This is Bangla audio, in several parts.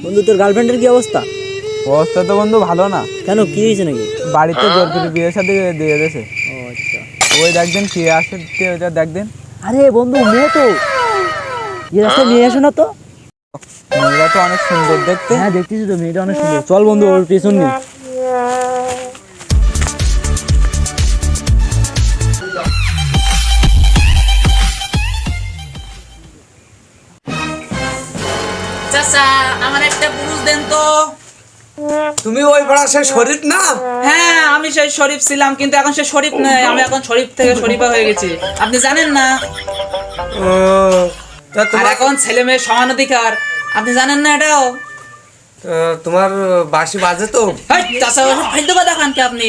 বন্ধু তোর গার্লফ্রেন্ডের কি অবস্থা? অবস্থা তো বন্ধু ভালো না। কেন, কি হয়েছে নাকি? বাড়িতে জোর করে বিয়ের সাথে দিয়ে দিয়েছে। ও আচ্ছা। ওই দেখবেন কে আসে, ওইটা দেখবেন। আরে বন্ধু, মেয়ে তো এই রাস্তায় নিয়ে আসো না তো। মেয়েরা তো অনেক সুন্দর দেখতে। হ্যাঁ দেখতেছি তো, মেয়েটা অনেক সুন্দর। চল বন্ধু, ওর পিছন নিয়ে। চাচা, আমার একটা পুরুষ দেন তো। তুমি ওই পাড়া সে শরীফ না? হ্যাঁ, আমি সেই শরীফ ছিলাম, কিন্তু এখন সে শরীফ নয়। আমি এখন শরীফ থেকে শরীফা হয়ে গেছি, আপনি জানেন না? ও, তা আর তোমার এখন ছেলে মেয়ের সমান অধিকার, আপনি জানেন না এটাও? তোমার বাঁশি বাজে তো? হেই, চাচা, ওসব ফালতু কথা খান কি আপনি?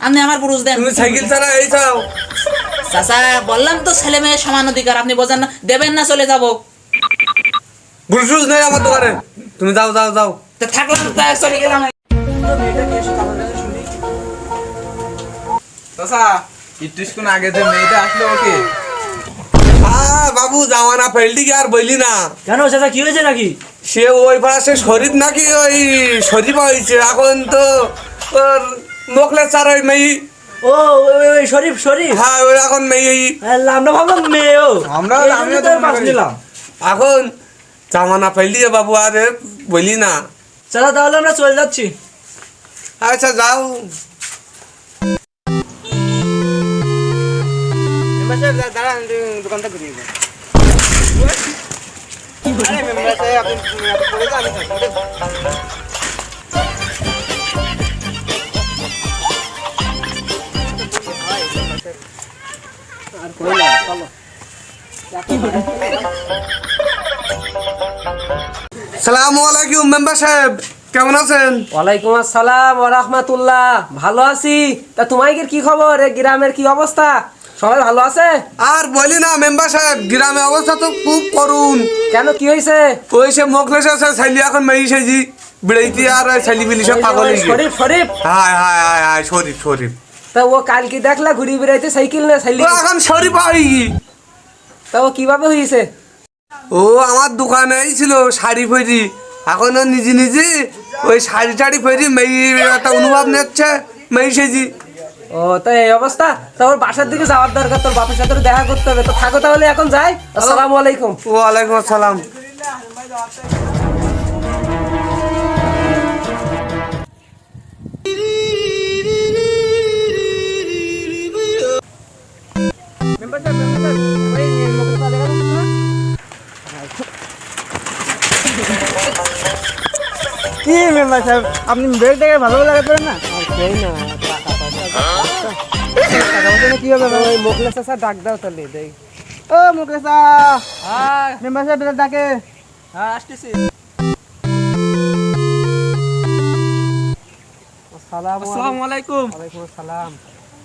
আপনি আমার পুরুষ দেন। তুমি সাইকেল চালা এই চাও? চাচা, বললাম তো ছেলে মেয়ের সমান অধিকার, আপনি বোঝেন না? দেবেন না, চলে যাবো। বুলশুজ নেই আমার দোকানে, তুমি যাও যাও যাও। তো থাকলাম, তাই চলে গেলাম। চাচা, একটুক্ষণ আগে যে মেয়েটা আসলো ওকে। বাবু জামানা ফেলটি কি আর বললি না? কেন চাচা, কি হয়েছে নাকি? সে ওই পাড়া সে শরীফ নাকি ওই শরীফ হয়েছে এখন তো। ওর মোকলে চার ওই মেয়ে। ও ওই ওই শরীফ শরীফ। হ্যাঁ, ওই এখন মেয়ে। আমরা ভাবলাম মেয়ে। ও আমিও তো পাশ নিলাম। এখন জামানা ফেললি বাবু, আর বললি না। চাচা তাহলে আমরা চলে যাচ্ছি। আচ্ছা যাও। সালামু আলাইকুম মেম্বার সাহেব, কেমন আছেন? ওয়ালাইকুম আসসালাম ওয়া রাহমাতুল্লাহ। ভালো আছি। তা তোমাদের কি খবর? এই গ্রামের কি অবস্থা? সবাই ভালো আছে? আর বলি না মেম্বার সাহেব, গ্রামের অবস্থা তো খুব করুণ। কেন, কি হয়েছে? ওই সে মোকলেশ আছে ছেলে এখন মেয়ে সেজি বেড়াইতে, আর ছেলে বিলি সব পাগল হয়ে গেছে। শরীফ শরীফ। হায় হায় হায় হায়, শরীফ শরীফ। তা ও কালকে দেখলা ঘুরি বেড়াইতে সাইকেল না সাইলি? ও এখন শরীফ হয়ে গি। তা ও কিভাবে হয়েছে? ও আমার দোকানেই ছিল শাড়ি ফেরি, এখন ও নিজে নিজে ওই শাড়ি টাড়ি ফেরি মেয়ে একটা অনুভব নিচ্ছে মেয়ে সেজি। ও তাই এই অবস্থা? তা ওর বাসার দিকে যাওয়ার দরকার, তোর বাপের সাথে দেখা করতে হবে। তো থাকো তাহলে, এখন যাই। আসসালামু আলাইকুম। ওয়ালাইকুম আসসালাম। কি মেম্বার সাহেব, আপনি ব্রেক দেখে ভালো লাগাতে পারেন না? কি হবে? ওই মোকলেস চাচা ডাক দাও তাহলে দেই। ও মুকেশা, মেম্বার সাহেব ডাকে। হ্যাঁ, আসতেছি। আসসালামু আলাইকুম। ওয়ালাইকুম আসসালাম।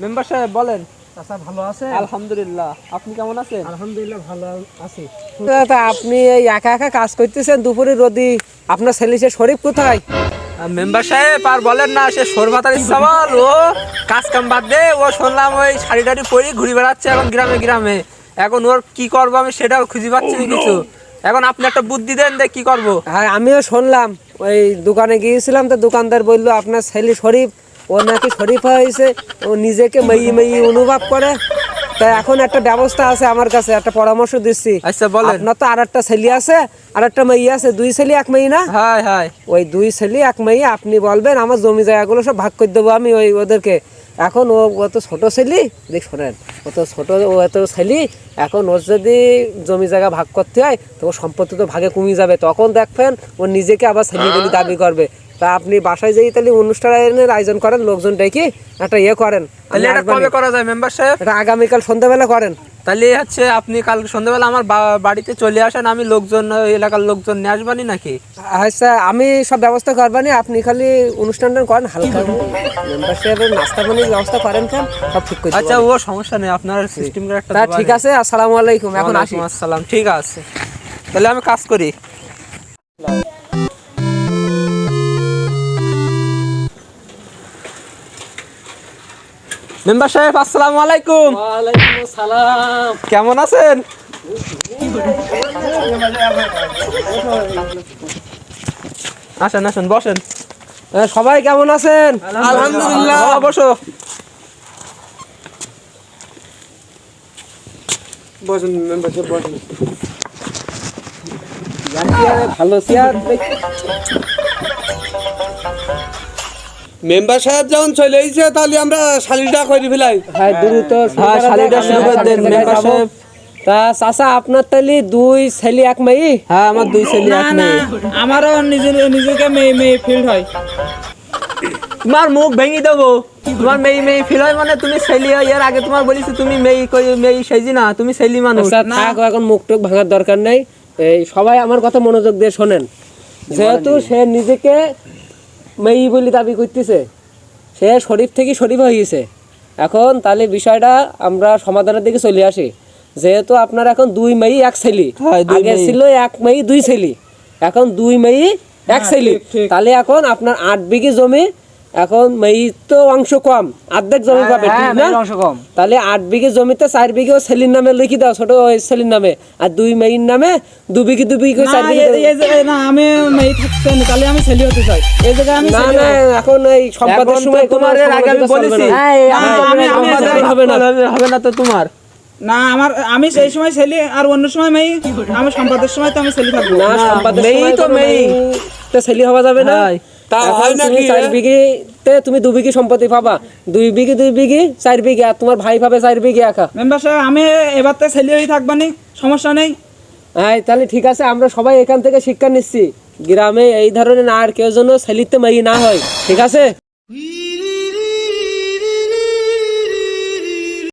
মেম্বার সাহেব বলেন। চাচা ভালো আছে? আলহামদুলিল্লাহ, আপনি কেমন আছেন? আলহামদুলিল্লাহ ভালো আছি। তা আপনি এই একা একা কাজ করতেছেন দুপুরে রোদি, আপনার ছেলে সে শরীফ কোথায়? মেম্বার সাহেব আর বলেন না, সে সরভাতার ইচ্ছাবল ও কাজ কাম বাদ দে। ও শুনলাম ওই শাড়ি টাড়ি পরে ঘুরে বেড়াচ্ছে এখন গ্রামে গ্রামে। এখন ওর কি করবো আমি সেটাও খুঁজে পাচ্ছি না কিছু। এখন আপনি একটা বুদ্ধি দেন, দেখ কি করবো। হ্যাঁ, আমিও শুনলাম। ওই দোকানে গিয়েছিলাম, তো দোকানদার বললো আপনার ছেলে শরীফ, ও নাকি শরীফ হয়েছে, ও নিজেকে মেয়ে মেয়ে অনুভব করে। তাই এখন একটা ব্যবস্থা আছে আমার কাছে, একটা পরামর্শ দিচ্ছি। আচ্ছা বলেন। আপনার তো আর একটা ছেলে আছে, আর একটা মেয়ে আছে, দুই ছেলে এক মেয়ে না? High high. ওই দুই ছেলে এক মেয়ে, আপনি বলবেন আমার জমি জায়গাগুলো সব ভাগ করে দেবো আমি ওই ওদেরকে। এখন ও তো ছোট ছেলে, দেখ শোনেন, ও তো ছোট, ও এত ছেলে। এখন ওর যদি জমি জায়গা ভাগ করতে হয় তো ওর সম্পত্তি তো ভাগে কমে যাবে, তখন দেখবেন ও নিজেকে আবার ছেলে বলে দাবি করবে। তা আপনি বাসায় যেই তাহলে অনুষ্ঠানের আয়োজন করেন, লোকজন ডেকে একটা ইয়ে করেন। তাহলে এটা কবে করা যায় মেম্বার সাহেব? এটা আগামীকাল সন্ধ্যাবেলা করেন। তাহলে হচ্ছে আপনি কাল সন্ধ্যাবেলা আমার বাড়িতে চলে আসেন, আমি লোকজন ওই এলাকার লোকজন নিয়ে আসবানি নাকি? আচ্ছা, আমি সব ব্যবস্থা করবানি, আপনি খালি অনুষ্ঠানটা করেন হালকা। মেম্বারশিপের নাস্তা পানির ব্যবস্থা করেন, কেন সব ঠিক করে। আচ্ছা, ও সমস্যা নেই, আপনার সিস্টেম করে একটা। তা ঠিক আছে, আসসালামু আলাইকুম। এখন আসি। ওয়ালাইকুম আসসালাম। ঠিক আছে, তাহলে আমি কাজ করি। মেম্বার সাহেব আসসালামু আলাইকুম। ওয়ালাইকুম আসসালাম। কেমন আছেন? আসেন আসেন বসেন। সবাই কেমন আছেন? আলহামদুলিল্লাহ। বসো। বসেন মেম্বার সাহেব বসেন। ভালো চেয়ার মেম্বার সাহেব যখন চলে এসেছে তাহলে আমরা শালিটা করে ফেলাই। হ্যাঁ দ্রুত হ্যাঁ, শালিটা শুরু করে দেন, মেম্বার সাহেব। তা চাচা আপনার তাহলে 2 ছেলে 1 মেয়ে? হ্যাঁ, আমার 2 ছেলে না 1 না মেয়ে। আমারও নিজেকে মেয়ে মেয়ে ফিল্ড হয়। তোমার মুখ ভেঙে দেবো। তোমার মেয়ে ফিল হয় মানে তুমি ছেলে হয়। এর আগে তোমার বলেছি তুমি মেয়ে সেজি না, তুমি ছেলে মানুষ। আচ্ছা থাক, এখন মুখ টুক ভাঙার দরকার নেই। এই সবাই আমার কথা মনোযোগ দিয়ে শোনেন। যেহেতু সে নিজেকে মেয়ে বলে দাবি করতেছে, সে শরীফ থেকে শরীফ হয়ে গেছে, এখন তাহলে বিষয়টা আমরা সমাধানের দিকে চলে আসি। যেহেতু আপনার এখন 2 মেয়ে 1 ছেলে, হ্যাঁ, 2 আগে মেয়ে। ছিল 1 মেয়ে 2 ছেলে, এখন 2 মেয়ে 1 ছেলে। তাহলে এখন আপনার 8 বিঘি জমি, এখন মেয়ে তো অংশ কম, অর্ধেক জমি পাবে, ঠিক না? তাহলে 8 বিঘি জমিতে 4 বিঘি ও ছেলের নামে লিখে দাও, ছোট ওই ছেলের নামে, আর 2 মেয়ের নামে 2 বিঘি 2 বিঘি করে 4 বিঘি না আমি মেয়ে থাকতে না, তাহলে আমি ছেলে হতে চাই। এই জায়গায় আমি না ছেলে না, হই। এখন এই সম্পাদের এখন তো সময় তোমার এর আগে আমি বলেছি। হবে না। হবে না তো তোমার। না আমি সেই সময় ছেলে আর অন্য সময় মেয়ে। আমি সম্পাদের সময় তো আমি ছেলে থাকবো। না, সম্পাদের মেয়েই সময় তো কোনো মেয়েই। মেয়েতে ছেলে হওয়া যাবে না। হ্যাঁ। তা এখন হয় তুমি নাকি, 4 বিঘিতে তুমি 2 বিঘি সম্পত্তি পাবা, 2 বিঘি 2 বিঘি 4 বিঘি, আর তোমার ভাই পাবে 4 বিঘি একা। মেম্বার সাহেব আমি এবার তো ছেলে হয়ে থাকবো নি, সমস্যা নেই। হ্যাঁ তাহলে ঠিক আছে, আমরা সবাই এখান থেকে শিক্ষা নিচ্ছি, গ্রামে এই ধরনের আর কেউ যেন ছেলিতে মেয়ে না হয়, ঠিক আছে?